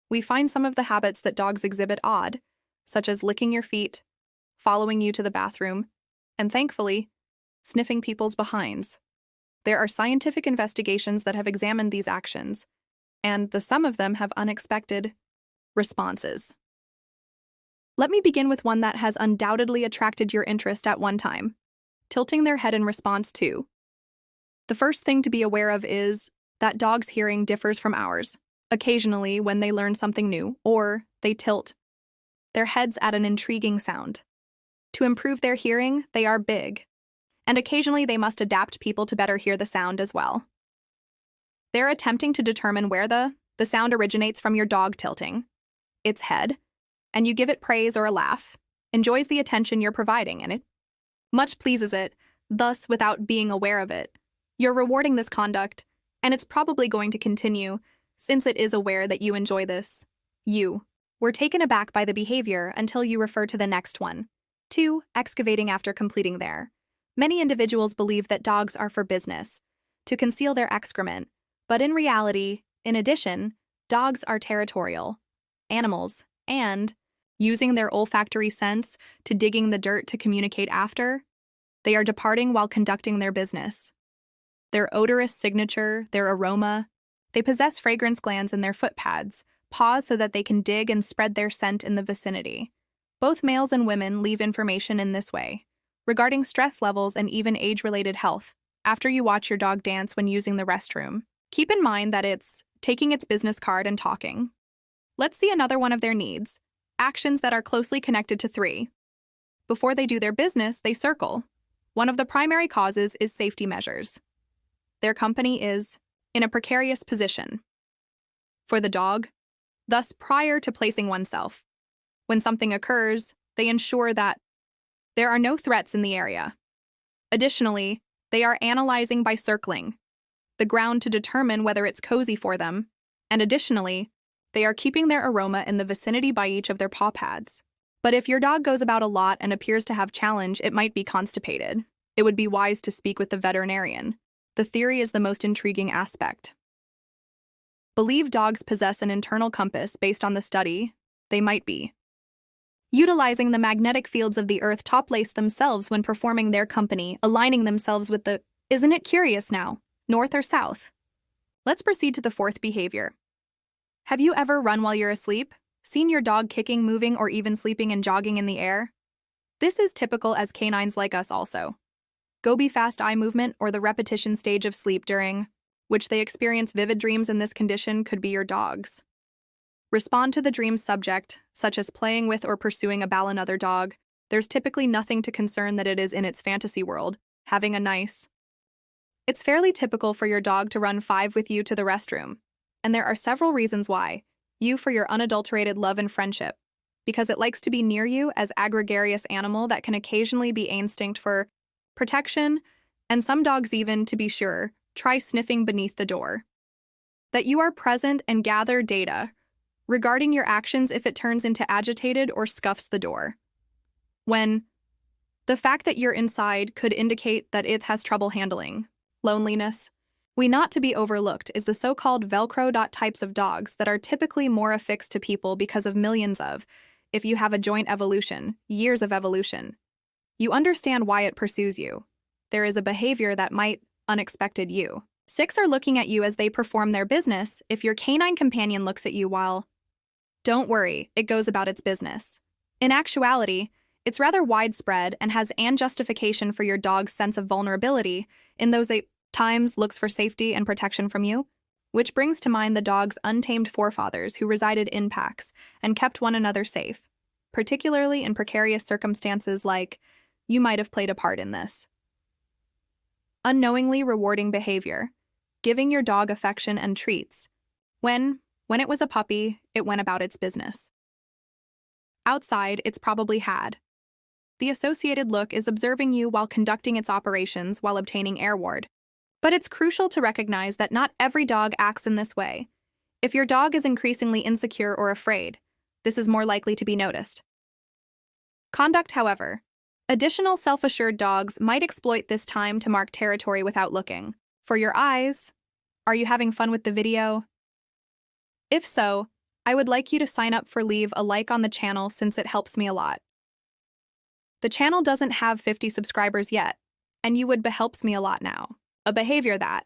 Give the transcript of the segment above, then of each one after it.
we find some of the habits that dogs exhibit odd, such as licking your feet, following you to the bathroom, and thankfully, sniffing people's behinds. There are scientific investigations that have examined these actions, and some of them have unexpected responses. Let me begin with one that has undoubtedly attracted your interest at one time: tilting their head in response to. The first thing to be aware of is that dogs' hearing differs from ours. Occasionally, when they learn something new, or they tilt their heads at an intriguing sound. To improve their hearing, they are big, and occasionally they must adapt people to better hear the sound as well. They're attempting to determine where the sound originates from your dog tilting its head, and you give it praise or a laugh, enjoys the attention you're providing, and it much pleases it, thus without being aware of it. You're rewarding this conduct, and it's probably going to continue since it is aware that you enjoy this. You were taken aback by the behavior until you refer to the next one. 2. Excavating after completing their. Many individuals believe that dogs are for business, to conceal their excrement, but in reality, in addition, dogs are territorial animals, and, using their olfactory sense to digging the dirt to communicate after, they are departing while conducting their business. Their odorous signature, their aroma, they possess fragrance glands in their foot pads, paws so that they can dig and spread their scent in the vicinity. Both males and women leave information in this way, regarding stress levels and even age-related health, after you watch your dog dance when using the restroom. Keep in mind that it's taking its business card and talking. Let's see another one of their needs, actions that are closely connected to 3. Before they do their business, they circle. One of the primary causes is safety measures. Their company is in a precarious position for the dog, thus prior to placing oneself. When something occurs, they ensure that there are no threats in the area. Additionally, they are analyzing by circling the ground to determine whether it's cozy for them, and additionally, they are keeping their aroma in the vicinity by each of their paw pads. But if your dog goes about a lot and appears to have challenge, it might be constipated. It would be wise to speak with the veterinarian. The theory is the most intriguing aspect. Believe dogs possess an internal compass based on the study. They might be utilizing the magnetic fields of the Earth to place themselves when performing their company, aligning themselves with the, isn't it curious now, north or south? Let's proceed to the 4th behavior. Have you ever run while you're asleep? Seen your dog kicking, moving, or even sleeping and jogging in the air? This is typical as canines like us also. Go-be-fast eye movement or the repetition stage of sleep during which they experience vivid dreams in this condition could be your dog's. Respond to the dream's subject, such as playing with or pursuing another dog. There's typically nothing to concern that it is in its fantasy world, having a nice. It's fairly typical for your dog to run 5 with you to the restroom, and there are several reasons why. You for your unadulterated love and friendship, because it likes to be near you as a gregarious animal that can occasionally be instinct for protection, and some dogs even, to be sure, try sniffing beneath the door. That you are present and gather data regarding your actions if it turns into agitated or scuffs the door. When the fact that you're inside could indicate that it has trouble handling loneliness. Not to be overlooked is the so-called Velcro types of dogs that are typically more affixed to people because of millions of, if you have a joint evolution, years of evolution. You understand why it pursues you. There is a behavior that might unexpected you. 6 are looking at you as they perform their business. If your canine companion looks at you while, don't worry, it goes about its business. In actuality, it's rather widespread and has an justification for your dog's sense of vulnerability in those times looks for safety and protection from you, which brings to mind the dog's untamed forefathers who resided in packs and kept one another safe, particularly in precarious circumstances like you might have played a part in this. Unknowingly rewarding behavior, giving your dog affection and treats. When it was a puppy, it went about its business. Outside, it's probably had. The associated look is observing you while conducting its operations while obtaining airward. But it's crucial to recognize that not every dog acts in this way. If your dog is increasingly insecure or afraid, this is more likely to be noticed. Conduct, however. Additional self-assured dogs might exploit this time to mark territory without looking. For your eyes, are you having fun with the video? If so, I would like you to sign up for leave a like on the channel since it helps me a lot. The channel doesn't have 50 subscribers yet, and you would helps me a lot now. A behavior that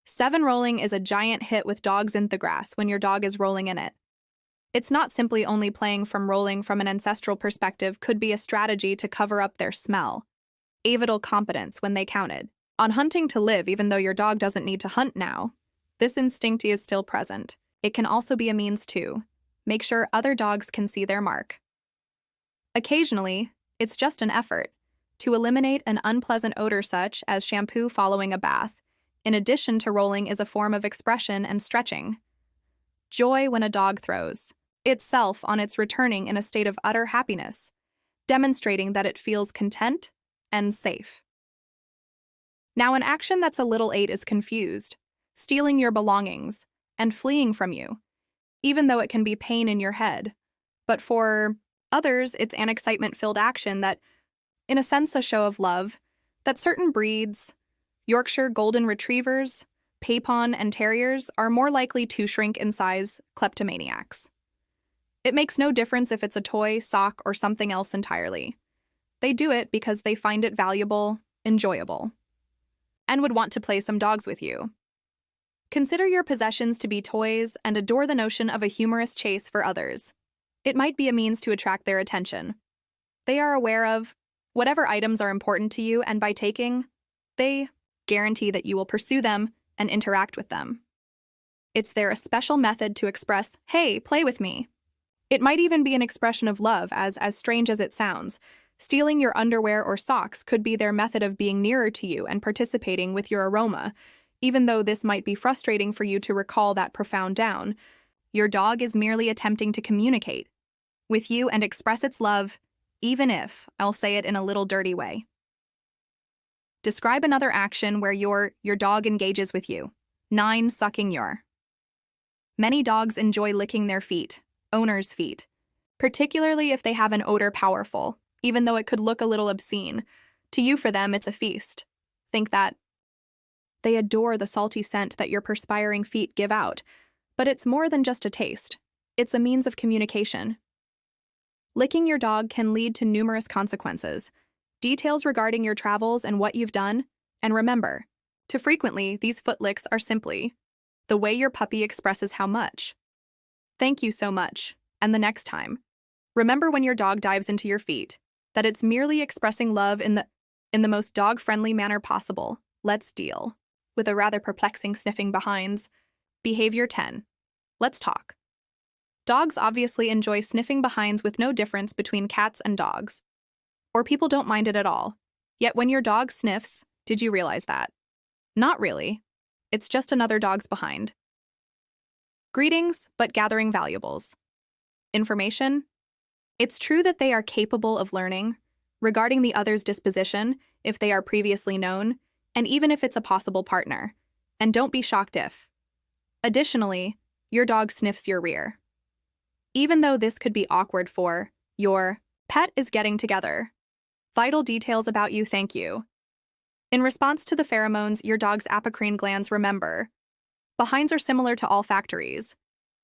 7 rolling is a giant hit with dogs in the grass when your dog is rolling in it. It's not simply only playing from rolling from an ancestral perspective could be a strategy to cover up their smell. Avidal competence when they counted on hunting to live even though your dog doesn't need to hunt now. This instinct is still present. It can also be a means to make sure other dogs can see their mark. Occasionally, it's just an effort to eliminate an unpleasant odor such as shampoo following a bath. In addition to rolling is a form of expression and stretching. Joy when a dog throws itself on its returning in a state of utter happiness, demonstrating that it feels content and safe. Now, an action that's a little 8 is confused, stealing your belongings, and fleeing from you, even though it can be pain in your head. But for others, it's an excitement-filled action that, in a sense, a show of love, that certain breeds, Yorkshire Golden Retrievers, Papon, and Terriers, are more likely to shrink in size kleptomaniacs. It makes no difference if it's a toy, sock, or something else entirely. They do it because they find it valuable, enjoyable, and would want to play some dogs with you. Consider your possessions to be toys and adore the notion of a humorous chase for others. It might be a means to attract their attention. They are aware of whatever items are important to you, and by taking, they guarantee that you will pursue them and interact with them. It's their special method to express, "Hey, play with me." It might even be an expression of love, as strange as it sounds. Stealing your underwear or socks could be their method of being nearer to you and participating with your aroma. Even though this might be frustrating for you to recall that profound down, your dog is merely attempting to communicate with you and express its love, even if, I'll say it in a little dirty way. Describe another action where your dog engages with you. 9. Sucking your. Many dogs enjoy licking their feet, owner's feet, particularly if they have an odor powerful, even though it could look a little obscene. To you, for them, it's a feast. Think that they adore the salty scent that your perspiring feet give out, but it's more than just a taste. It's a means of communication. Licking your dog can lead to numerous consequences. Details regarding your travels and what you've done, and remember, too frequently, these foot licks are simply the way your puppy expresses how much. Thank you so much, and the next time, remember when your dog dives into your feet, that it's merely expressing love in the most dog-friendly manner possible. Let's deal with a rather perplexing sniffing behinds. Behavior 10. Let's talk. Dogs obviously enjoy sniffing behinds with no difference between cats and dogs. Or people don't mind it at all. Yet when your dog sniffs, did you realize that? Not really. It's just another dog's behind. Greetings, but gathering valuables. Information. It's true that they are capable of learning regarding the other's disposition if they are previously known, and even if it's a possible partner. And don't be shocked if, additionally, your dog sniffs your rear. Even though this could be awkward for your pet is getting together. Vital details about you, thank you. In response to the pheromones, your dog's apocrine glands remember. Behinds are similar to olfactories.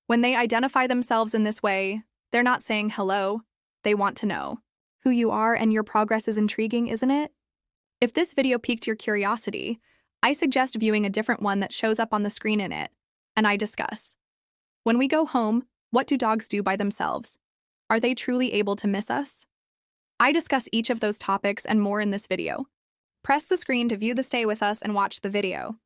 When they identify themselves in this way, they're not saying hello, they want to know who you are, and your progress is intriguing, isn't it? If this video piqued your curiosity, I suggest viewing a different one that shows up on the screen in it, and I discuss. When we go home, what do dogs do by themselves? Are they truly able to miss us? I discuss each of those topics and more in this video. Press the screen to view the stay with us and watch the video.